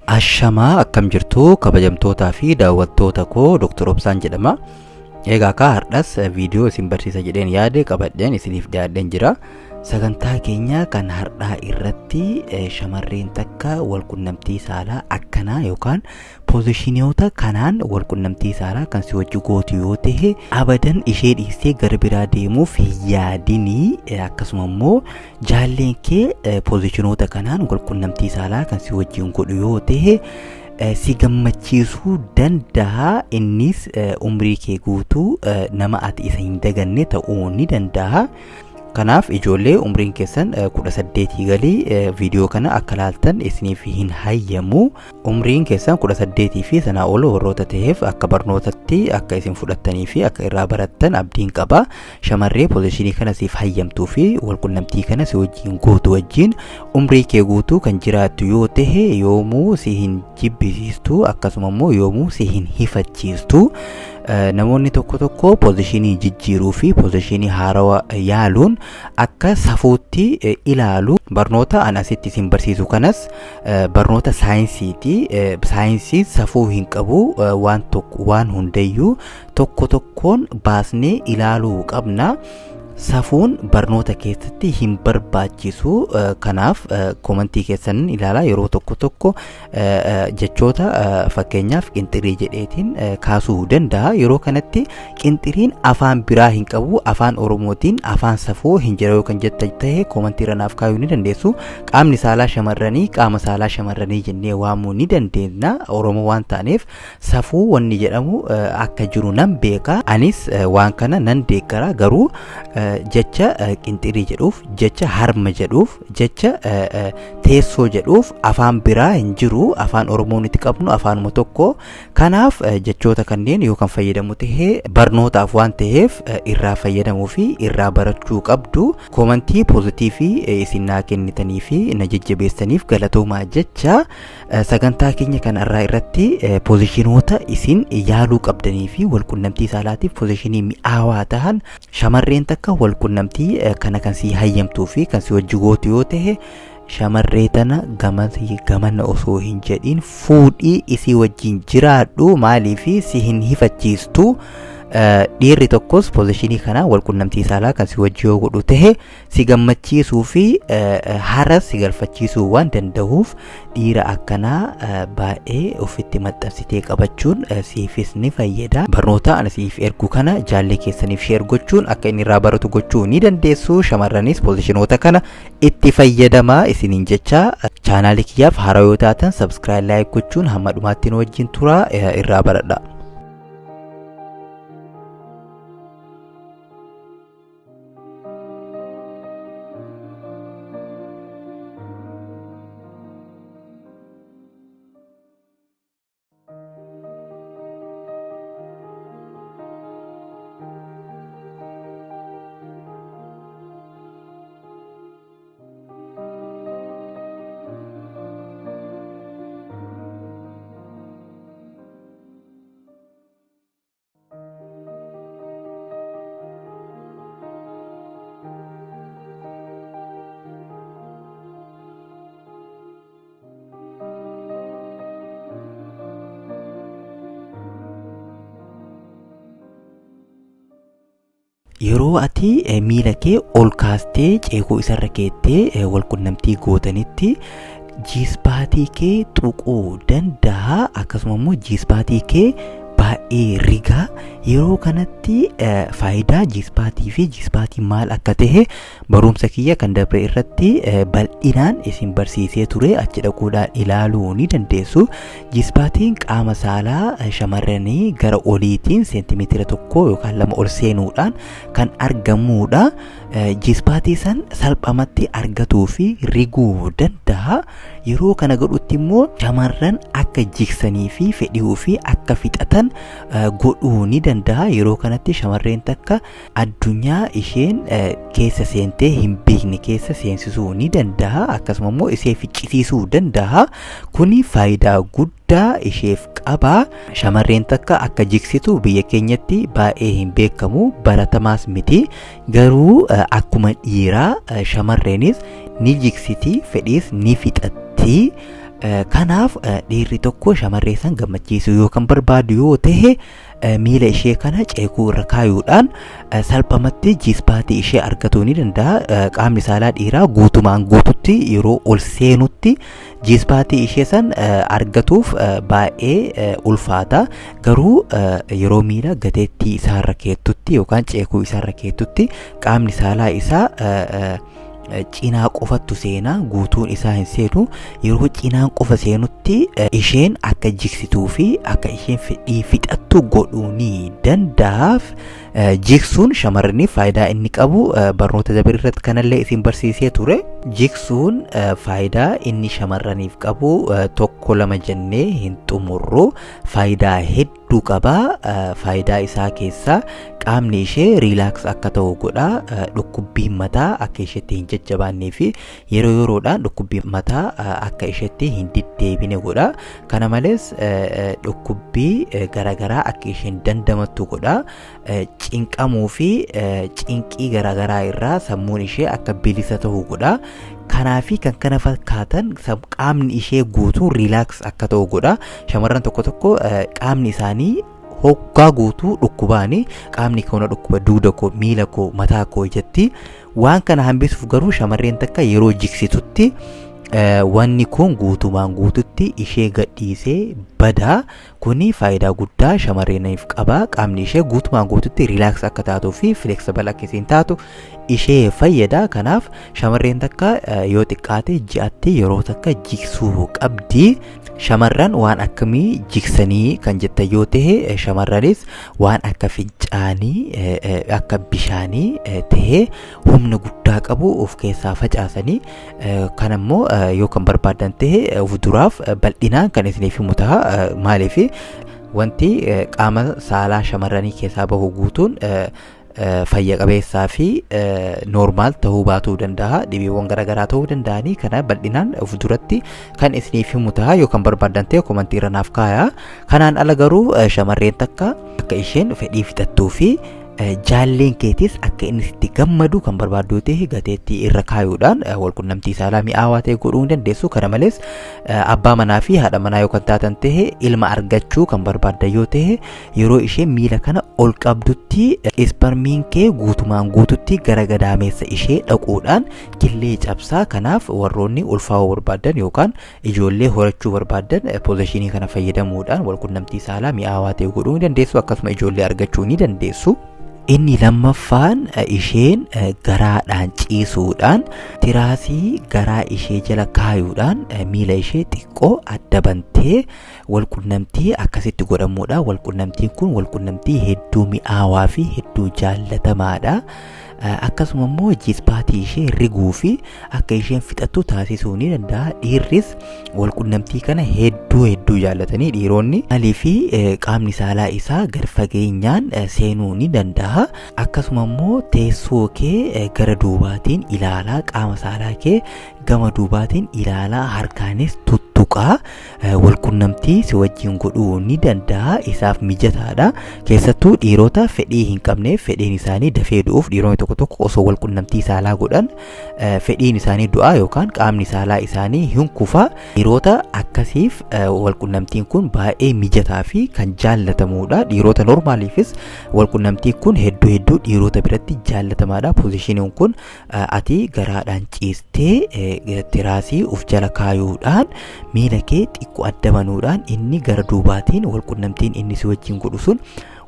Ashamaa akkam jirtu kabajamtootaa fi daawwattoota koo Dr. Obsaan jedhama. Egaa akka hardhas viidiyoo isin barsiisa jedheen yaade qabadheen isiniif dhiyaadheen jira. Sagantaa keenya kan hardhaa irratti shamarreen takka walqunnamtii saalaa akkanaa yookaan poozishiniyoota kanaan walqunnamtii saalaa kan si wajji gootu yoo ta'e abadan ishee dhiistee gara biraa deemuuf hin yaadinii. Akkasuma immoo jaalleen kee poozishinoota kanaan walqunnamtii saalaa kan si wajjin godhu yoo ta'e si gammachiisuu danda'a. Innis umrii kee guutuu nama ati isa hin daganne ta'uu ni danda'a. Kanaaf ijoollee umriin keessan 18 galii viidiyoo kana akka laaltan isiniif hin hayyamu. Umriin keessan 18 fi sanaa ol warroota ta'eef akka barnootatti akka isin fudhattanii fi akka irraa barattan abdiin qaba. Shamarree poozishinii kana siif hayyamtuu fi walqunnamtii kana si wajjin gootu wajjin umrii kee guutuu kan jiraattu yoo ta'e yoomuu si hin jibbisiistu akkasuma immoo yoomuu si hin hifachiistu. Namoonni tokko tokko poozishinii jijjiiruu fi poozishinii haarawaa yaaluun akka safuutti ilaalu. Barnoota an asitti isin barsiisu kanas barnoota saayinsiiti. Saayinsiin safuu hin qabu. Waan hundayyuu tokko tokkoon baasnee ilaaluu qabna. Safuun barnoota keessatti hin barbaachisu. Kanaaf komentii keessan ilaalaa yeroo tokko tokko jechoota fakkeenyaaf qinxirii jedheetiin kaasuu danda'a. Yeroo kanatti qinxiriin afaan biraa hin qabu. Afaan Oromootiin afaan safuu hin jira yoo kan jettan ta'e komentii irra naaf kaayuu ni dandeessu. Qaamni saalaa shamarranii qaama saalaa shamarranii jennee waamuu ni dandeenya Oromoo waan taaneef. Safuu wanni jedhamu akka jiru nan beeka. Anis waan kana nan deeggara. Garuu jecha qinxirii jedhuuf, jecha harma jedhuuf, jecha teessoo jedhuuf afaan biraa hin jiru. Afaan Oromoon itti qabnu afaanuma tokko. Kanaaf jechoota kanneen yoo kan fayyadamu ta'e barnootaaf waan ta'eef irraa fayyadamuu fi irraa barachuu qabdu. Komentii poozitiivii isin naa kennitanii fi na jajjabeessaniif galatoomaa jecha. Sagantaa keenya kanarraa irratti poozishinoota isin yaaluu qabdanii fi walqunnamtii saalaatiif poozishinii mi'aawaa ta'an shamarreen takka walqunnamtii kana kan si hayyamtuu fi kan si wajji gootu yoo ta'e shamarree tana gamana osoo hin jedhin fuudhii isii wajjin jiraadhu. Maaliif si hin hifachiistu. Dhiirri tokkos poozishinii kana walqunnamtii saalaa kan si wajji yoo godhu ta'e si gammachiisuu fi haras si galfachiisuu waan danda'uuf dhiira akkanaa baay'ee ofitti maxxansitee qabachuun siifis ni fayyada. Barnoota ana siif ergu kana jaallee keessaniif sheer gochuun akka inni irraa baratu gochuu ni dandeessu. Shamarranis poozishinoota kana itti fayyadamaa isiniin jecha. Chaanaalii kiyyaaf haaraa yoo taatan sabskiraayib laayik gochuun hamma dhumaatti nu wajjin tura irraa baradha. Yeroo ati miila kee ol kaastee ceekoo isarra keettee walqunnamtii gootanitti jiispaatii kee tuquu danda'a. Akkasuma immoo jiispaatii kee baay'ee rigaa. Yeroo kanatti faayidaa jiispaatii fi jiispaatii maal akka ta'e barumsa kiyya kan dabre irratti bal'inaan isin barsiisee ture. Achi dhaquudhaan ilaaluu ni dandeessu. Jiispaatiin qaama saalaa shamarranii gara oliitiin seentimeetira 1 yookaan 2 ol seenuudhaan kan argamudha. Jiispaatii san salphamatti argatuu fi riguu danda'a. Yeroo kana godhutti immoo shamarran akka jiksanii fi fedhii fi akka fixatan godhuu ni danda'a. Yeroo kanatti shamarreen takka addunyaa isheen keessa seentee hin beekne keessa seensisuu ni danda'a. Akkasuma immoo ishee ficcisiisuu danda'a. Kuni faayidaa guddaa isheef qaba. Shamarreen takka akka jiksitu biyya keenyatti baay'ee hin beekamu, baratamaas miti. Garuu akkuma dhiiraa shamarreenis ni jiksiti, fedhiis ni fixatti. Kanaaf dhiirri tokko shamarree san gammachiisuu yoo kan barbaadu yoo ta'e miila ishee kana ceekuu irra kaayuudhaan salphamatti jiispaatii ishee argatuu ni danda'a. Qaamni saalaa dhiiraa guutumaan guututti yeroo ol seenutti jiispaatii ishee san argatuuf baay'ee ulfaata. Garuu yeroo miila gateettii isaarra keettutti yookaan ceekuu isaarra keettutti qaamni saalaa isaa cinaa qofattu seenaa, guutuun isaa hin seenu. Yeroo cinaan qofa seenutti isheen akka jigsituu fi akka isheen fedhii fixattu godhuu ni danda'aaf. Jigsuun shamarraniif faayidaa inni qabu barnoota dabarii irratti kanallee isin barsiisee ture. Jigsuun faayidaa inni shamarraniif qabu tokko lama jennee hin xumurru. Faayidaa hedduu qaba. Faayidaa isaa keessaa qaamni ishee riilaaks akka ta'u godha. Dhukkubbiin mataa akka isheetti hin jajjabaannee fi yeroo yeroodhaan dhukkubbiin mataa akka isheetti hin deddeebine godha. Kana malees dhukkubbii garaagaraa akka isheen dandamattu godha. Cinqamuu fi cinqii garaagaraa irraa sammuun ishee akka bilisa ta'u godha. Kanaafi kan kana fakkaatan qaamni ishee guutuu riilaaks akka ta'u godha. Shamarran tokko tokko qaamni isaanii hoggaa guutuu dhukkubaani. Qaamni koo na dhukkuba, duuda koo, miila koo, mataa koo jetti. Waan kana hambisuuf garuu shamarreen takka yeroo jigsitutti wanni kun guutumaan guututti ishee gadhiisee badaa. Kuni faayidaa guddaa shamarraniif qaba. Qaamni ishee guutumaan guututti riilaaks akka taatuu fi fleksibal akka isiin taatu ishee fayyada. Kanaaf shamarreen takka yoo xiqqaate ji'atti yeroo takka jigsuu qabdi. Shamarran waan akkamii jigsanii kan jettan yoo ta'e, shamarranis waan akka fincaanii akka bishaanii ta'ee humna guddaa qabu of keessaa facaasanii kan ammoo yoo kan barbaadan ta'e duraaf bal'inaan kan isiniif himu ta'a. Maaliif wanti qaama saalaa shamarranii keessaa bahu guutuun fayya qabeessaa fi noormaal ta'uu baatuu danda'a. Dhibeewwan garaagaraa ta'uu danda'anii kana bal'inaan of duratti kan isiniif himu ta'a. Yoo kan barbaadan ta'e komantii irra naaf kaaya. Kanaan ala garuu shamarreen takka akka isheen fedhii fixattuu fi jaalleen keetis akka inni sitti gammadu kan barbaaddu ta'e gateettii irra kaayuudhaan walqunnamtii saalaa mi'aawaa ta'e godhuu ni dandeessu. Kana malees abbaa manaa fi haadha manaa yoo kan taatan ta'e ilma argachuu kan barbaaddan yoo ta'e yeroo ishee miila kana ol qabdutti isparmiin kee guutumaan guututti gara gadaameessa ishee dhaquudhaan killee cabsaa. Kanaaf warroonni ulfaa'uu barbaadan yookaan ijoollee horachuu barbaadan poozishinii kana fayyadamuudhaan walqunnamtii saalaa mi'aawaa ta'e godhuu ni dandeessu. Akkasuma ijoollee argachuu ni dandeessu. Inni lammaffaan isheen garaadhaan ciisuudhaan tiraasii garaa ishee jala kaayuudhaan miila ishee xiqqoo adda bantee walqunnamtii akkasitti godhamuudha. Walqunnamtiin kun walqunnamtii hedduu mi'aawaa fi hedduu jaallatamaadha. Akkasuma immoo jiispaatii ishee riguu fi akka isheen fixattu taasisuu ni danda'a. Dhiirris walqunnamtii kana hedduu jaallatanii dhiironni maaliifi qaamni saalaa isaa gad fageenyaan seenuu ni danda'a. Akkasuma immoo teessoo kee gara duubaatiin ilaalaa, qaama saalaa kee gama duubaatiin ilaalaa, harkaanis tuttuqaa walqunnamtii si wajjin godhuu ni danda'a. Isaaf mijataadha. Keessattuu dhiirota fedhii hin qabneef fedhiin isaanii dafee du'uuf dhiironni tokko tokko osoo walqunnamtii saalaa godhan fedhiin isaanii du'aa yookaan qaamni saalaa isaanii hin kufa. Dhiirota akkasiif walqunnamtiin kun baay'ee mijataa fi kan jaallatamuudha. Dhiirota normaaliifis walqunnamtiin kun hedduu dhiirota biratti jaallatamaadha. Poozishiniin kun ati garaadhaan ciistee tiraasii uf jala kaayuudhaan miila kee xiqqoo adda banuudhaan inni gara duubaatiin walqunnamtiin inni si wajjin godhu sun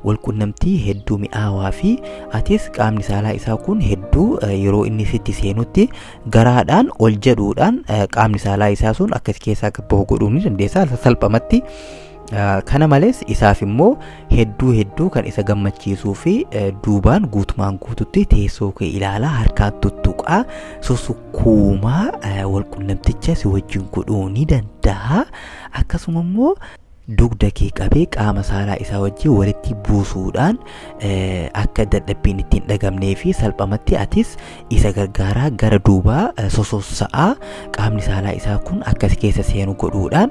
walqunnamtii hedduu mi'aawaa fi atis qaamni saalaa isaa kun hedduu yeroo inni sitti seenutti garaadhaan ol jedhuudhaan qaamni saalaa isaa sun akkas keessaa qabba'u godhuu ni dandeessa salphamatti. Kana malees isaaf immoo hedduu kan isa gammachiisuu fi duubaan guutumaan guututti teessoo kee ilaalaa, harkaan tuttuqaa, susukkuumaa walqunnamticha si wajjin godhuu ni danda'a. Akkasuma immoo dugda kee qabee qaama saalaa isaa wajjin walitti buusuudhaan akka dadhabbiin ittiin dhagamnee fi salphamatti atis isa gargaaraa gara duubaa sosossa'aa qaamni saalaa isaa kun akkas keessa seenu godhuudhaan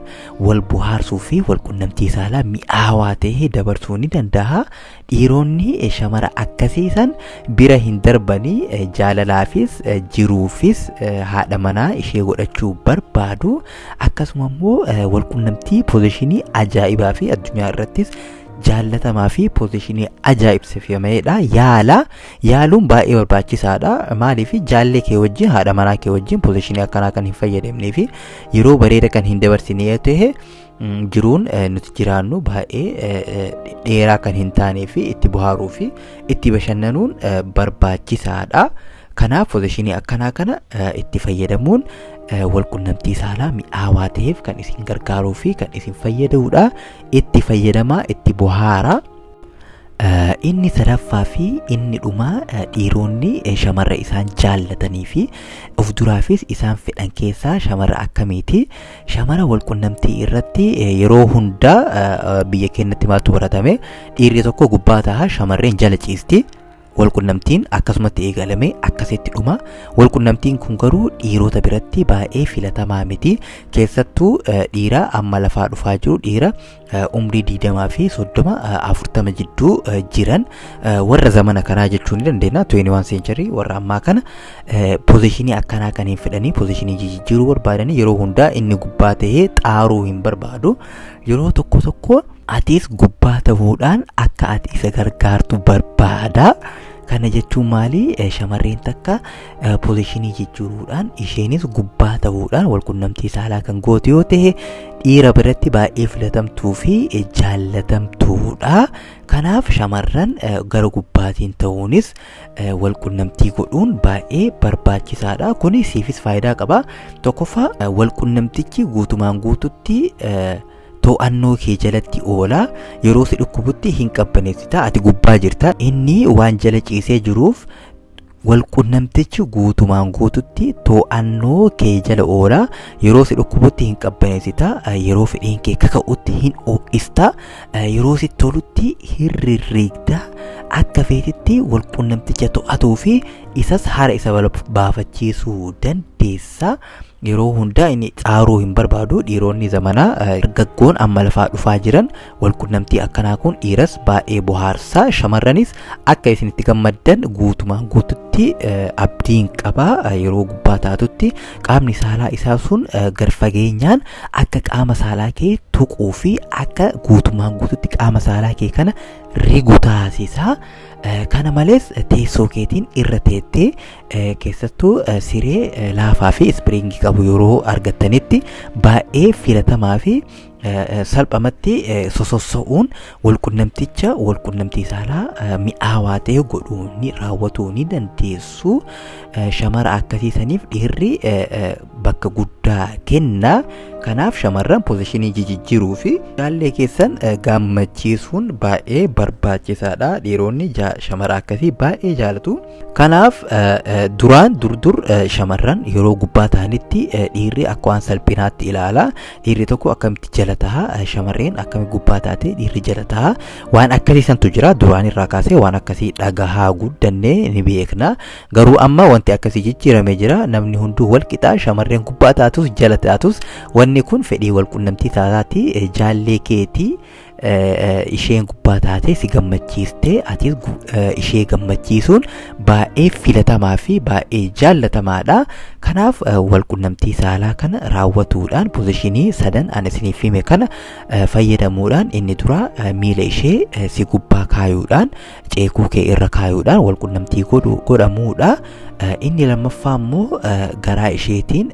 wal bohaarsuu fi wal qunnamtii saalaa mi'aawaa ta'e dabarsuu ni danda'a. Dhiironni shamara akkasiisan bira hin darbanii jaalalaafis jiruufis haadha manaa ishee godhachuu barbaadu. Akkasuma immoo wal qunnamtii poozishinii ajaa'ibaa fi addunyaa irrattis jaallatamaa fi poozishinii ajaa'ibsiifamedha. Yaaluun baay'ee barbaachisaadha. Maaliif jaallee kee wajjin haadha manaa kee wajjin poozishinii akkanaa kan hin fayyadamnee fi yeroo bareeda kan hin dabarsine yoo ta'e jiruun nuti jiraannu baay'ee dheeraa kan hin taanee fi itti bohaaruu fi itti bashannanuun barbaachisaadha. Kanaaf poozishinii akkanaa kana itti fayyadamuun wal qunnamtii saalaa mi'aawaa ta'eef kan isin gargaaruu fi kan isin fayyadudha. Itti fayyadamaa, itti bohaara. Inni sadaffaa fi inni dhumaa dhiironni shamarra isaan jaallatanii fi of duraafis isaan fedhan keessaa shamarra akkamiiti? Shamara wal qunnamtii irratti yeroo hundaa biyya keenyatti maaltu baratame? Dhiirri tokko gubbaa ta'a, shamarreen jala ciisti. Walqunnamtiin akkasumatti eegalame akkasitti dhuma. Walqunnamtiin kun garuu dhiirota biratti baay'ee filatamaa miti. Keessattuu dhiira amma lafaa dhufaa jiru, dhiira umrii 20 fi 30 40 jidduu jiran warra zamana kanaa jechuu ni dandeenya. 21 century warra ammaa kana poozishinii akkanaa kan hin fedhanii poozishinii jijjiiruu barbaadanii yeroo hundaa inni gubbaa ta'ee xaaruu hin barbaadu. Yeroo tokko tokko atis gubbaa ta'uudhaan akka ati isa gargaartu barbaada. Kana jechuun maali? Shamarreen takka poozishinii jijjiiruudhaan isheenis gubbaa ta'uudhaan wal qunnamtii saalaa kan gootu yoo ta'e dhiira biratti baay'ee filatamtuu fi jaallatamtuudha. Kanaaf shamarran gara gubbaatiin ta'uunis wal qunnamtii godhuun baay'ee barbaachisaadha. Kuni siifis faayidaa qaba. Tokkoffaa wal qunnamtichi guutumaan guututti to'annoo kee jalatti oola. Yeroo si dhukkubutti hin qabbaneessita, ati gubbaa jirta. Inni waan jala ciisee jiruuf wal qunnamtichi guutumaan guututti to'annoo kee jala oola. Yeroo si dhukkubutti hin qabbaneessita, yeroo fedhiin kee kaka'utti hin ho'ista, yeroo si tolutti hin rirriigda. Akka feetitti wal qunnamticha to'atuu fi isas haara isa baafachiisuu dandeessa. Yeroo hundaa inni xaaruu hin barbaadu. Dhiironni zamanaa dargaggoon amma lafaa dhufaa jiran wal qunnamtii akkanaa kun dhiiras baay'ee bohaarsa. Shamarranis akka isinitti gammaddan guutumaan guututti abdiin qaba. Yeroo gubbaa taatutti qaamni saalaa isaa sun gar fageenyaan akka qaama saalaa kee tuquu fi akka guutumaan guututti qaama saalaa kee kana rigu taasisa. Kana malees teessoo keetiin irra teettee keessattuu siree laafaa fi ispiriingii qabu yeroo argattanitti baay'ee filatamaa fi salphamatti sosossa'uun walqunnamticha walqunnamtii saalaa mi'aawaa ta'e godhuu ni raawwatuu ni dandeessu. Shamara akkasiisaniif dhiirri bakka guddaa kenna. Kanaaf shamarran poozishinii jijjiiruu fi jaallee keessan gammachiisuun baay'ee barbaachisaadha. Dhiironni shamara akkasii baay'ee jaalatu. Kanaaf dur shamarran yeroo gubbaa ta'anitti dhiirri akka waan salphinaatti ilaala. Dhiirri tokko akkamitti jala ta'a, shamarreen akkamitti gubbaa taate dhiirri jala ta'a. Waan akkasiisantu jira. Duraan irraa kaasee waan akkasii dhagahaa guddannee ni beekna. Garuu amma wanti akkasii jijjiiramee jira. Namni hunduu wal qixaa, shamarreen gubbaa taatus jala taatus wanni kun fedhii wal qunnamtii taataati. Jaallee keetii isheen gubbaa taate si gammachiiste, atis ishee gammachiisuun baay'ee filatamaa fi baay'ee jaallatamaadha. Kanaaf wal qunnamtii saalaa kana raawwatuudhaan poozishinii sadan ani isiniif hime kana fayyadamuudhaan inni dura miila ishee si gubbaa kaayuudhaan ceekuu kee irra kaayuudhaan wal qunnamtii godhamuudha. Inni lammaffaa immoo garaa isheetiin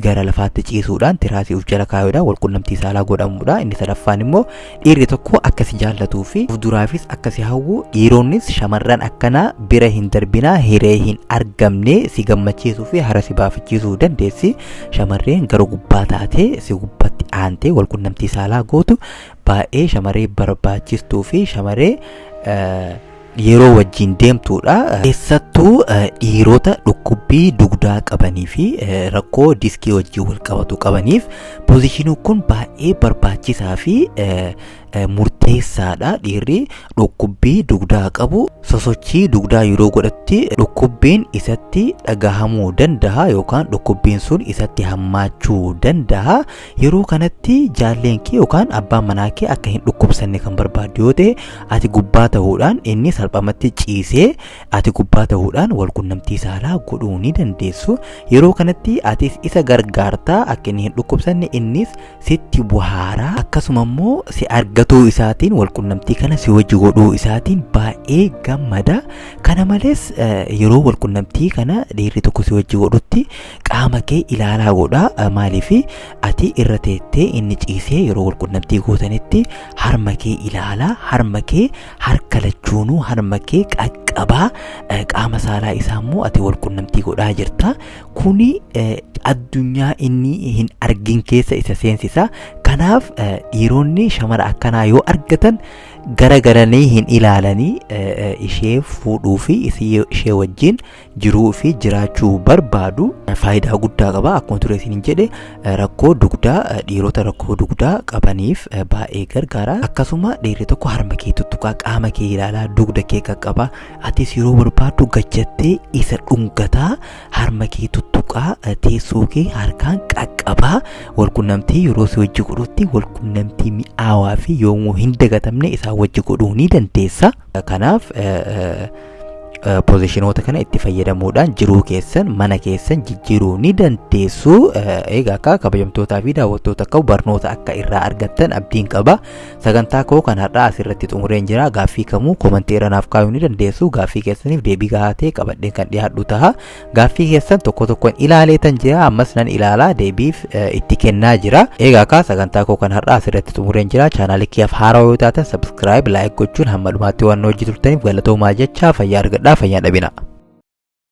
gara lafaatti ciisuudhaan tiraasii uf jala kaayuudhaan wal qunnamtii saalaa godhamuudha. Inni sadaffaan immoo dhiirri tokko akkasi jaallatuu fi of duraafis akkasi hawwu. Dhiironnis shamarran akkanaa bira hin darbinaa, hiree hin argamne si gammachiisuu fi hara si baafachiisuu dandeessi. Shamarreen gara gubbaa taatee si gubbatti aantee wal qunnamtii saalaa gootu baay'ee shamarree barbaachistuu fi shamarree yeroo wajjin deemtuudha. Keessattuu dhiirota dhukkubbii dugdaa qabanii fi rakkoo diskii wajjin wal qabatu qabaniif poozishiiniin kun baay'ee barbaachisaa fi murteessaadha. Dhiirri dhukkubbii dugdaa qabu sosochii dugdaa yeroo godhatti dhukkubbiin isatti dhagahamuu danda'a yookaan dhukkubbiin sun isatti hammaachuu danda'a. Yeroo kanatti jaalleen kee yookaan abbaan manaa kee akka hin dhukkubsanne kan barbaadu yoo ta'e ati gubbaa ta'uudhaan inni salphamatti ciisee ati gubbaa ta'uudhaan wal qunnamtii saalaa godhuu ni dandeessu. Yeroo kanatti atis isa gargaartaa akka inni hin dhukkubsanne innis sitti buhaaraa akkasuma immoo si argatuu isaatiin wal qunnamtii kana si wajji godhuu isaatiin baay'ee gammada. Kana malees yeroo wal qunnamtii kana dhiirri tokko si wajji godhutti qaama kee ilaalaa godha. Maaliif ati irra teettee inni ciisee yeroo wal qunnamtii gootanitti harma kee ilaalaa, harma kee harka lachuunuu harma kee qaqqabaa, qaama saalaa isaa immoo ati wal qunnamtii godhaa jirta. Kuni addunyaa inni hin argin keessa isa seensisa. Kanaaf dhiironni shamara akkanaa yoo argatan garagaranii hin ilaalanii ishee fuudhuu fi ishee wajjin jiruu fi jiraachuu barbaadu. Faayidaa guddaa qaba. Akkuma ture isin jedhe rakkoo dugdaa dhiirota rakkoo dugdaa qabaniif baay'ee gargaara. Akkasuma dhiirri tokko harma kee tuttuqaa, qaama kee ilaalaa, dugda kee qaqqabaa. Atis yeroo barbaaddu gajjattee isa dhungataa, harma kee tuttuqaa, teessoo kee harkaan qaqqabaa. Wal qunnamtii yeroo si wajji godhutti wal qunnamtii mi'aawaa fi yoomuu hin dagatamne isaa wajji godhuu ni dandeessa. Kanaaf poozishinoota kana itti fayyadamuudhaan jiruu keessan mana keessan jijjiiruu ni dandeessu. Egaa akka kabajamtootaa fi daawwattoota akka barnoota akka irraa argattan abdiin qaba. Sagantaa koo kan har'aa asirratti xumureen jira. Gaaffii kamuu komanteera naaf kaa'uu ni dandeessu. Gaaffii keessaniif deebii gahaa ta'e qabadheen kan dhiyaadhu ta'a. Gaaffii keessan tokko tokkoon ilaaleetan jira. Ammas nan ilaalaa deebiif itti kennaa jira. Egaa akka sagantaa koo kan har'aa asirratti xumureen jira. Chaanaalii kiyyaaf haaraa yoo taatan subscribe, like gochuun hamma dhumaatti waan hojii turtaniif galatoomaa jecha fayyaa argadhaa. Fayyaa dhabina.